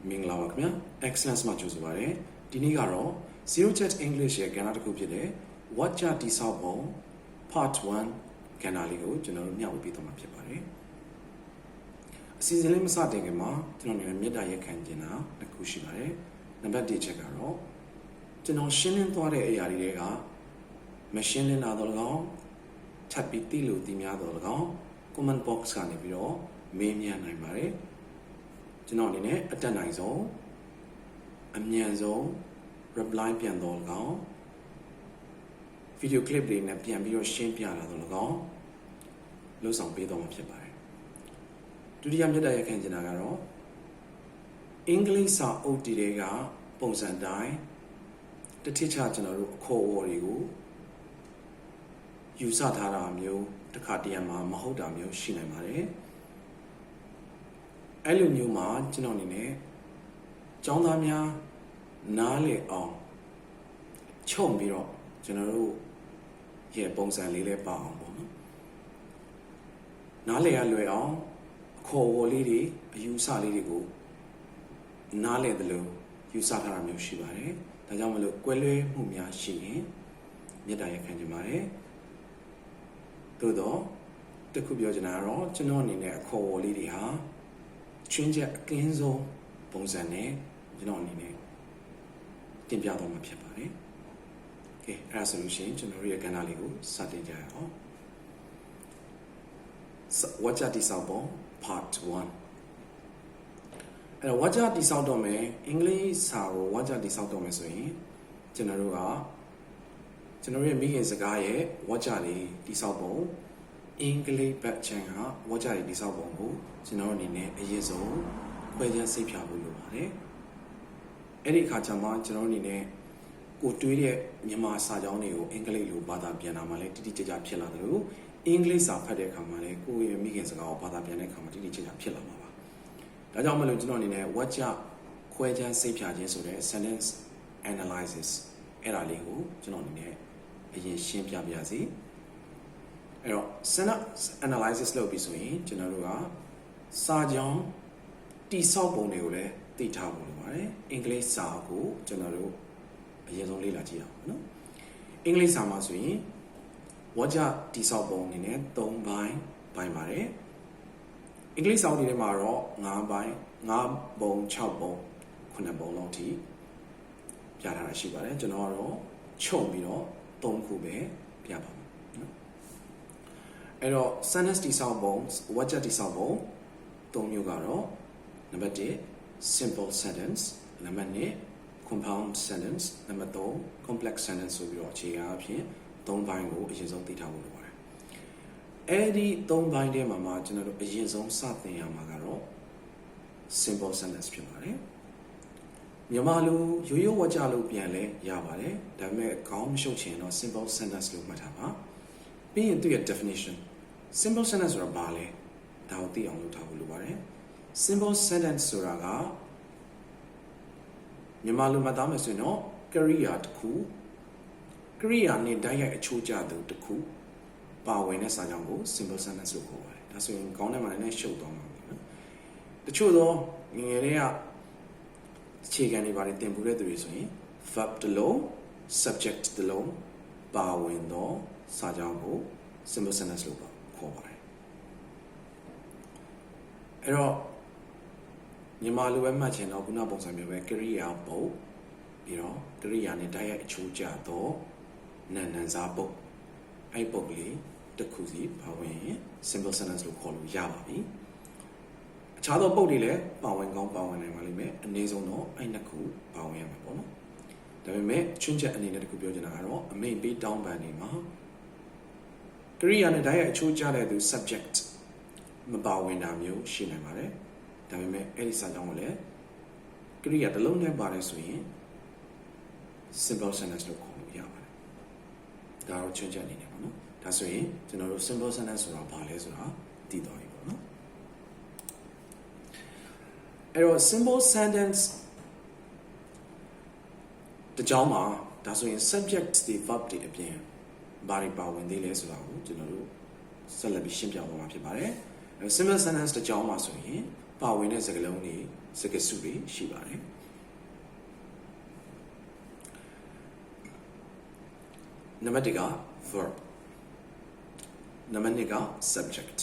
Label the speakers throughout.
Speaker 1: မင်္ဂလာပါခင်ဗျာ Excellence မှာကြိုဆိုပါရစေဒီနေ့ကတော့ Zero Chat English ရဲ့ကဏ္ဍတစ်ခုဖြစ်တဲ့ What ကြတိဆောက်ပုံ Part 1ကဏ္ဍလေးကိုကျွန်တော်တို့မျှဝေပေးသွားမှာဖြစ်ပါတယ်အစီအစဉ်လေးမစတင်ခင်မှာကျွန်တော်အနေနဲ့မေတ္တာရက်ခံခြင်းတာတစ်ခုရှိပါတယ်နံပါတ်1ချက်ကတော့ကျွန်တော်ရှင်းလင်းသွားတဲ့အရာတွေကမရှင်းလင်းတာတော့၎င်းထပ်ပြီးသိလို့သိများတော့၎င်း comment box ကနေပြီးတော့မေးမြန်းနိုင်ပါတယ်ကျွန်တော်အနေနဲ့အတက်နိုင်ဆုံးအမြန်ဆုံး reply ပြန်တော့၎င်း video clip တွေနဲ့ပြန်ပြီးတော့ရှင်းပြတာတော့၎င်းလုပ်ဆောင်ပေးတော့မှာဖြစ်ပါတယ်ဒုတိယမြတ်တရခံချင်တာကတော့အင်္ဂလိပ်စာအုပ်တီတွေကပုံစံတိုင်းတစ်ထစ်ချကျွန်တော်တို့အခေါ်အဝေါ်တွေကိုယူဆထားတာမျိုးတစ်ခါတရံမှာမဟုတ်တာမျိုးရှိနိုင်ပါတယ်အဲ့လိုမျိုးမှာကျွန်တော်အနေနဲ့ကျောင်းသားများနားလည်အောင်ချုံပြီးတော့ကျွန်တော်တို့ရဲ့ပုံစံလေးလေးပါအောင်ပေါ့နော်နားလည်ရလွယ်အောင်အခေါ်အဝေါ်လေးတွေအယူဆလေးတွေကိုနားလည်တယ်လို့ယူဆထားတာမျိုးရှိပါတယ်ဒါကြောင့်မလို့ကွဲလွဲမှုများရှိရင်မေတ္တာရက်ခံကြပါတယ်သို့တော့တခုပြောချင်တာကတော့ကျွန်တော်အနေနဲ့အခေါ်အဝေါ်လေးတွေဟာချင်းချက်အကင်းဆုံးပုံစံနဲ့ကျွန်တော်အနေနဲ့တင်ပြတော့မှာဖြစ်ပါတယ်။ကဲအဲ့ဒါဆိုလို့ရှိရင်ကျွန်တော်ရဲ့ကဏ္ဍလေးကိုစတင်ကြရအောင်။ What ကြတိဆောက်ပုံ Part 1အဲ့တော့ What ကြတိဆောက်တော့မယ်အင်္ဂလိပ်စာကို What ကြတိဆောက်တော့မယ်ဆိုရင်ကျွန်တော်တို့ရဲ့မိခင်စကားရဲ့ What ကြလေးတိဆောက်ပုံအင်္ဂလိပ်ဘတ်ချန်က What ကြလေးတိဆောက်ပုံကိုကျွန်တော်အနေနဲ့အရင်ဆုံးခွဲခြားစိတ်ဖြာဖို့လိုပါတယ်အဲ့ဒီအခါကျမှကျွန်တော်အနေနဲ့ကိုတွေးတဲ့မြန်မာစာကြောင်းတွေကိုအင်္ဂလိပ်လိုဘာသာပြန်တာမှလည်းတိတိကျကျဖြစ်လာတယ်လို့အင်္ဂလိပ်စာဖတ်တဲ့အခါမှာလည်းကိုယ့်ရဲ့မိခင်စကားကိုဘာသာပြန်တဲ့အခါမှာတိတိကျကျဖြစ်လာမှာပါဒါကြောင့်မလို့ကျွန်တော်အနေနဲ့ What ကြခွဲခြားစိတ်ဖြာခြင်းဆိုတဲ့ sentence analysis အဲ့ဒါလေးကိုကျွန်တော်အနေနဲ့အရင်ရှင်းပြပါရစေအဲ့တော့ sentence analysis လုပ်ပြီးဆိုရင်ကျွန်တော်တို့ကစာကြောင်းတိဆောက်ပုံတွေကိုလည်းသိထားဖို့လိုပါတယ်အင်္ဂလိပ်စာကိုကျွန်တော်တို့အရင်ဆုံးလေ့လာကြည့်အောင်နော်အင်္ဂလိပ်စာမှာဆိုရင် What ကြတိဆောက်ပုံအနေနဲ့3ပိုင်းပိုင်းပါတယ်အင်္ဂလိပ်စာအုပ်တွေထဲမှာတော့5ပိုင်း5ပုံ6ပုံ9ပုံလောက်ထိပြထားတာရှိပါတယ်ကျွန်တော်ကတော့ချုပ်ပြီးတော့3ခုပဲပြပါမယ်နော်အဲ့တော့ sentence တိဆောက်ပုံ What ကြတိဆောက်ပုံ3မျိုးကတော့နံပါတ်1 simple sentence နံပါတ်2 compound sentence နံပါတ်3 complex sentence ဆိုပြီးတော့အခြေခံအဖြစ်3ပိုင်းကိုအရင်ဆုံးသိထားဖို့လိုပါတယ်အဲ့ဒီ3ပိုင်းထဲမှာကျွန်တော်တို့အရင်ဆုံးစတင်ရမှာကတော့ simple sentence ဖြစ်ပါတယ်မြန်မာလိုရိုးရိုးဝါကြလို့ပြန်လဲရပါတယ်ဒါပေမဲ့ခေါင်းမရှုပ်ချင်တော့ simple sentence လို့မှတ်ထားပါပြီးရင်သူ့ရဲ့ definition simple sentence ဆိုတာဘာလဲဒါကိုသိအောင်လုပ်ထားဖို့လိုပါတယ်simple sentence ဆိုတာကမြန်မာလိုမှတ်သားမယ်ဆိုရင်တော့ကရိယာတစ်ခုကရိယာနဲ့တိုက်ရိုက်အချိုးကျသူတစ်ခုပါဝင်တဲ့စာကြောင်းကို simple sentence လို့ခေါ်ပါတယ်ဒါဆိုရင်ခေါင်းထဲမှာလည်းရှုပ်သွားမှာပေါ့နော်တချို့သောငယ်ငယ်လေးကအခြေခံတွေပါတယ်သင်ပူတဲ့သူတွေဆိုရင် verb တစ်လုံး subject တစ်လုံးပါဝင်သောစာကြောင်းကို simple sentence လို့ခေါ်ပါတယ်အဲ့တော့မြန်မာလိုပဲမှတ်ချင်တော့ခုနပုံစံမျိုးပဲကရိယာပုတ်ပြီးတော့ကရိယာနဲ့တိုက်ရိုက်အချိုးကျတော့နာမ်စားပုတ်အဲ့ပုတ်ကလေးတစ်ခုစီပါဝင်ရင် simple sentence လို့ခေါ်လို့ရပါပြီအခြားသောပုတ်တွေလည်းပါဝင်ကောင်းပါဝင်နိုင်ပါလိမ့်မယ်အနည်းဆုံးတော့အဲ့နှစ်ခုပါဝင်ရမှာပေါ့နော်ဒါပေမဲ့ချွင်းချက်အနေနဲ့တစ်ခုပြောချင်တာကတော့အမိန့်ပေးတောင်းပန်နေမှာကရိယာနဲ့တိုက်ရိုက်အချိုးကျတဲ့သူ subject မပါဝင်တာမျိုးရှိနိုင်ပါတယ်ဒါပေမဲ့အဲ့ဒီစာကြောင်းကိုလည်းကရိယာတစ်လုံးနဲ့ပါတယ်ဆိုရင် simple sentence လို့ခေါ်လို့ရပါတယ်ဒါတော့ချွင်းချက်အနေနဲ့ပေါ့နော်ဒါဆိုရင်ကျွန်တော်တို့ simple sentence ဆိုတာဘာလဲဆိုတာသိသွားပြီပေါ့နော်အဲ့တော့ simple sentence တကြောင်းမှာဒါဆိုရင် subject တွေ verb တွေအပြင်ဘာတွေပါဝင်သေးလဲဆိုတာကိုကျွန်တော်တို့ဆက်လက်ပြီးရှင်းပြသွားမှာဖြစ်ပါတယ်simple sentence တကြောင်းမှာဆိုရင် ပါဝင်တဲ့စကားလုံးတွေစကားစုတွေရှိပါတယ်နံပါတ်1က verb နံပါတ်2က subject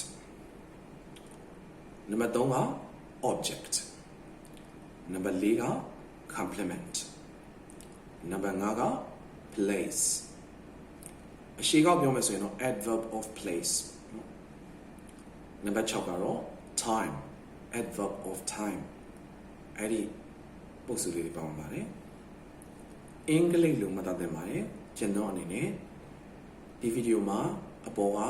Speaker 1: နံပါတ်3က object နံပါတ်4က complement နံပါတ်5က place အရှိကောက်ပြောမယ်ဆိုရင်တော့ adverb of place နံပါတ်6ကတော့ time adverb of time အဲ့ဒီပုဂ္ဂိုလ်လေးတွေပါဝင်ပါတယ်အင်္ဂလိပ်လိုမှတ်သားသင်ပါတယ်ကျွန်တော်အနေနဲ့ဒီဗီဒီယိုမှာအပေါ်က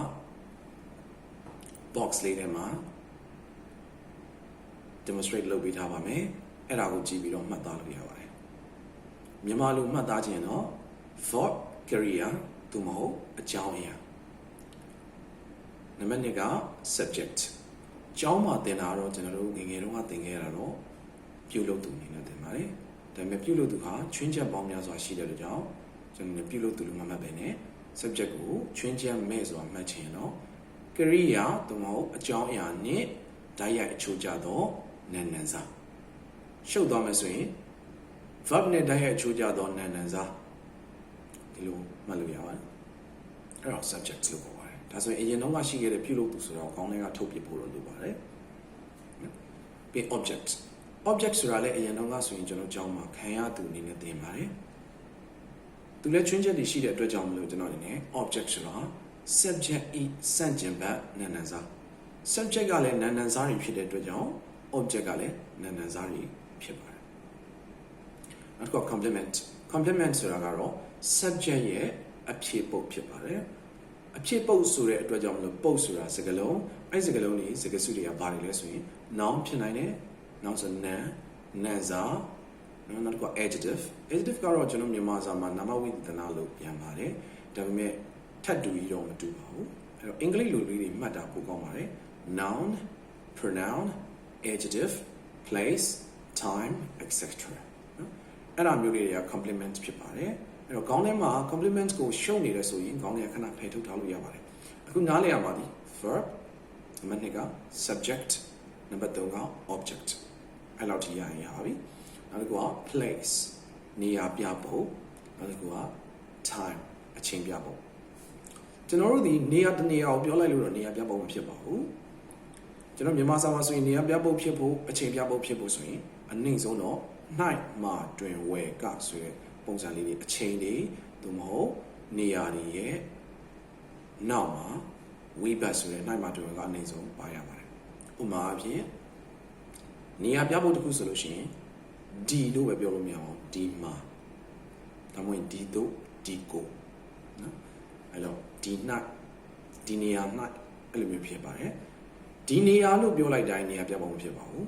Speaker 1: box လေးထဲမှာ demonstrate လုပ်ပေးထားပါမယ်အဲ့ဒါကိုကြည့်ပြီးတော့မှတ်သားလို့ရပါတယ်မြန်မာလိုမှတ်သားခြင်းတော့ verb ကရိယာသို့မဟုတ်အကြောင်းအရာနံပါတ်2က subject ကျောင်းမှာသင်တာတော့ကျွန်တော်တို့ငယ်ငယ်တုန်းကသင်ခဲ့ရတာတော့ပြုလုပ်သူအနေနဲ့သင်ပါတယ်ဒါပေမဲ့ပြုလုပ်သူဟာချွင်းချက်ပေါင်းများစွာရှိတဲ့အတွက်ကြောင့်ကျွန်တော်ပြုလုပ်သူလို့မှတ်ပဲနဲ့ subject ကိုချွင်းချက်မဲ့ဆိုတာမှတ်ချင်တော့ကရိယာသို့မဟုတ်အကြောင်းအရာနဲ့ဓာတ်ရိုက်အချိုးကျသောနာမ်နံစာရှုပ်သွားမယ်ဆိုရင် verb နဲ့ဓာတ်ရိုက်အချိုးကျသောနာမ်နံစာဒီလိုမှတ်လို့ရပါတယ်အဲ့တော့ subject လို့ခေါ်ပါတယ်ဒါဆိုရင်အရင်တော့ရှိခဲ့တဲ့ပြုလုပ်သူဆိုတော့ခေါင်းထဲကထုတ်ပြဖို့လို့လိုပါတယ်ပြီး object ဆိုတာလည်းအရင်တော့ဆိုရင်ကျွန်တော်ကြောင်းမှာခံရသူအနေနဲ့သင်ပါတယ်သူလည်းချွင်းချက်တွေရှိတဲ့အတွက်ကြောင့်မလို့ကျွန်တော်အနေနဲ့ object ဆိုတာ subject ဤစန့်ကျင်ဘက်နာမ်နံစာ subject ကလည်းနာမ်နံစာတွေဖြစ်တဲ့အတွက်ကြောင့် object ကလည်းနာမ်နံစာတွေဖြစ်ပါတယ်နောက်တစ်ခု complement ဆိုတာကတော့ subject ရဲ့အဖြစ်ပုတ်ဖြစ်ပါတယ်အဖြစ်ပုတ်ဆိုတဲ့အတွက်ကြောင့်မလို့ပုတ်ဆိုတာစကားလုံးအဲ့စကားလုံးတွေစကားစုတွေကဘာတွေလဲဆိုရင် noun ဖြစ်နိုင်တယ် noun ဆိုနာမ်စာနောက်တစ်ခု adjective ကတော့ကျွန်တော်မြန်မာစာမှာနာမဝိသေသနာလို့ပြန်ပါတယ်ဒါပေမဲ့ထပ်တူကြီးတော့မတူပါဘူးအဲ့တော့အင်္ဂလိပ်လိုလေးတွေမှတ်တာပိုကောင်းပါတယ် noun pronoun adjective place time etc အဲ့ဒါမျိုးလေးတွေက complement ဖြစ်ပါတယ်အဲ့တော့ခေါင်းထဲမှာ complement ကိုရှုံနေတယ်ဆိုရင်ခေါင်းထဲခဏဖယ်ထုတ်ထားလို့ရပါတယ်အခုနားလည်ရပါသည် verb နံပါတ်2က subject နံပါတ်3က object အဲ့လောက်ထိရရင်ရပါပြီနောက်တစ်ခုက place နေရာပြဖို့နောက်တစ်ခုက time အချိန်ပြဖို့ကျွန်တော်တို့ဒီနေရာတစ်နေရာကိုပြောလိုက်လို့တော့နေရာပြဖို့မဖြစ်ပါဘူးကျွန်တော်မြန်မာစာမှာဆိုရင်နေရာပြဖို့ဖြစ်ဖို့အချိန်ပြဖို့ဖြစ်ဖို့ဆိုရင်အနည်းဆုံးတော့ night မှာတွင်ဝယ်ကဆိုတဲ့ပုံစံလေးတွေအချိန်တွေသို့မဟုတ်နေရာတွေရဲ့နောက်မှာ we back ဆိုတဲ့ night မှာတွင်ဝယ်ကအနည်းဆုံးပါရပါတယ်ဥပမာအဖြစ်နေရာပြဖို့တစ်ခုဆိုလို့ရှိရင်ဒီလို့ပဲပြောလို့မရအောင်ဒီမှာဒါမှမဟုတ်ဒီတို့ဒီကိုနော်အဲ့တော့ဒီ၌ဒီနေရာ၌အဲ့လိုမျိုးဖြစ်ပါတယ်ဒီနေရာလို့ပြောလိုက်တိုင်းနေရာပြဖို့မဖြစ်ပါဘူး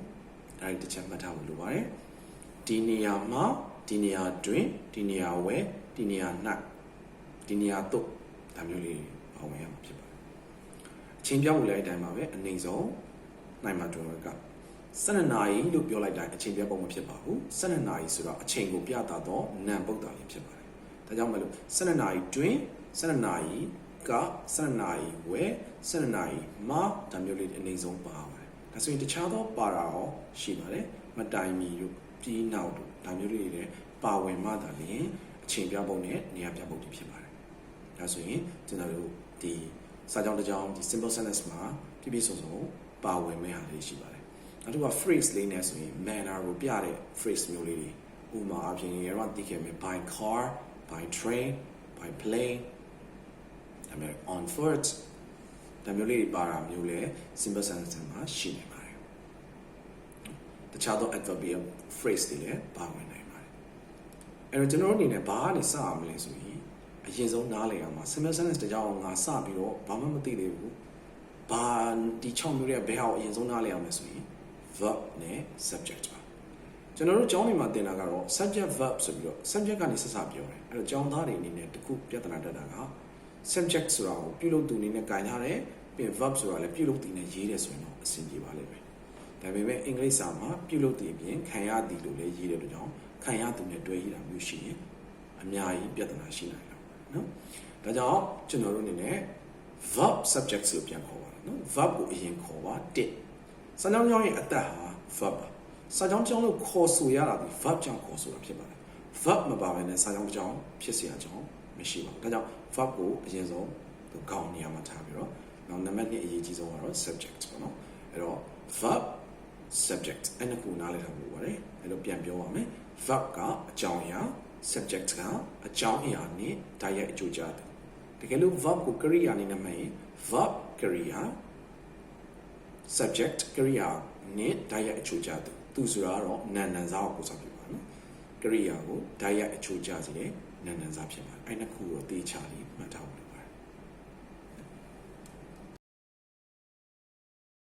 Speaker 1: ဒါတစ်ချက်မှတ်ထားဖို့လိုပါတယ်ဒီနေရာမှာဒီနေရာတွင်ဒီနေရာဝဲဒီနေရာ၌ဒီနေရာတို့ဒါမျိုးလေးပါဝင်ရမှာဖြစ်ပါတယ်အချိန်ပြဖို့လည်းအတိုင်းပါပဲအနည်းဆုံးနိုင်မှာတွင်က12နာရီလို့ပြောလိုက်တိုင်းအချိန်ပြပုံမဖြစ်ပါဘူး12နာရီဆိုတော့အချိန်ကိုပြတာတော့နာမ်ပုဒ်တာလေးဖြစ်ပါတယ်ဒါကြောင့်မလို့12နာရီတွင်12နာရီက12နာရီဝဲ12နာရီမှာဒါမျိုးလေးအနည်းဆုံးပါပါတယ်ဒါဆိုရင်တခြားသောပါတာရောရှိပါတယ်မတိုင်မီတို့ပြီးနောက်တို့ဒါမျိုးလေးတွေပါဝင်မှသာလျှင်အချိန်ပြပုံနဲ့နေရာပြပုံတွေဖြစ်ပါတယ်ဒါဆိုရင်ကျွန်တော်တို့ဒီစာကြောင်းတစ်ကြောင်းဒီ simple sentence မှာပြပြစုံစုံပါဝင်မဲ့ဟာလေးရှိပါတယ်နောက်တစ်ခုက phrase လေးနဲ့ဆိုရင် manner ကိုပြတဲ့ phrase မျိုးလေးတွေဥပမာအဖြစ်ရတော့သိခဲ့မယ် by car by train by plane ဒါမျိုး on foot ဒါမျိုးလေးတွေပါတာမျိုးလဲ simple sentence မှာရှိနေပါတယ်တခြားသော adverbial phrase တွေလည်းပါဝင်နိုင်ပါတယ်အဲ့တော့ကျွန်တော်တို့အနေနဲ့ဘာကနေစရမလဲဆိုရင်အရင်ဆုံးနားလည်အောင်ပါ simple sentence တကြောင်ငါစပြီးတော့ဘာမှမသိသေးဘူးဘာဒီ6မျိုးရဲ့ဘယ်ဟာကိုအရင်ဆုံးနားလည်အောင်လဲဆိုရင် verb နဲ့ subject ပါကျွန်တော်တို့ကျောင်းတွေမှာသင်တာကတော့ subject verb ဆိုပြီးတော့ subject ကနေဆက်စပြောတယ်အဲ့တော့ကျောင်းသားတွေအနေနဲ့တခုပြဿနာတက်တာက subject ဆိုတာကိုပြုလုပ်သူအနေနဲ့ခြင်ထားတယ်ပြီးရင် verb ဆိုတာလည်းပြုလုပ်သူနဲ့ရေးတယ်ဆိုရင်တော့အဆင်ပြေပါလိမ့်မယ်ဒါပေမဲ့အင်္ဂလိပ်စာမှာပြုလုပ်သူအပြင်ခံရသည်လို့လည်းရေးတဲ့အတွက်ကြောင့်ခံရသူနဲ့တွဲရေးတာမျိုးရှိရင်အများကြီးပြဿနာရှိနိုင်တယ်နော်ဒါကြောင့်ကျွန်တော်တို့အနေနဲ့ verb subject ဆိုပြန်ခေါ်ပါနော် verb ကိုအရင်ခေါ်ပါ1စံနှုန်းကြောင်းရဲ့အသက်ဟာ verb စာကြောင်းကြောင်းလို့ခေါ်ဆိုရတာဒီ verb ကြောင့်ခေါ်ဆိုတာဖြစ်ပါတယ် verb မပါဘဲနဲ့စာကြောင်းကြောင်းဖြစ်เสียကြောင်းမရှိပါဘူးဒါကြောင့် verb ကိုအရင်ဆုံးခေါင်းနေရာမှာထားပြီးတော့နောက်နံပါတ်2အရေးကြီးဆုံးကတော့ subject ပေါ့နော်အဲ့တော့ verb subject အဲ့ဒါကိုနားလည်ထားဖို့ပါတယ်အဲ့လိုပြန်ပြောပါမယ် verb ကအကြောင်းအရာ subject ကအကြောင်းအရာနဲ့တိုက်ရိုက်အကျိုးကြတယ်တကယ်လို့ verb ကိုကရိယာအနေနဲ့မှတ်ရင် verb ကရိယာ subject ကရိယာနဲ့တိုက်ရိုက်အချိုးကျတယ်သူဆိုတာကတော့နာမ်စားကိုပြောပြပါနော်ကရိယာကိုတိုက်ရိုက်အချိုးကျစေတဲ့နာမ်စားဖြစ်ပါတယ်အဲ့နှစ်ခုကိုတေချာလေးမှတ်ထား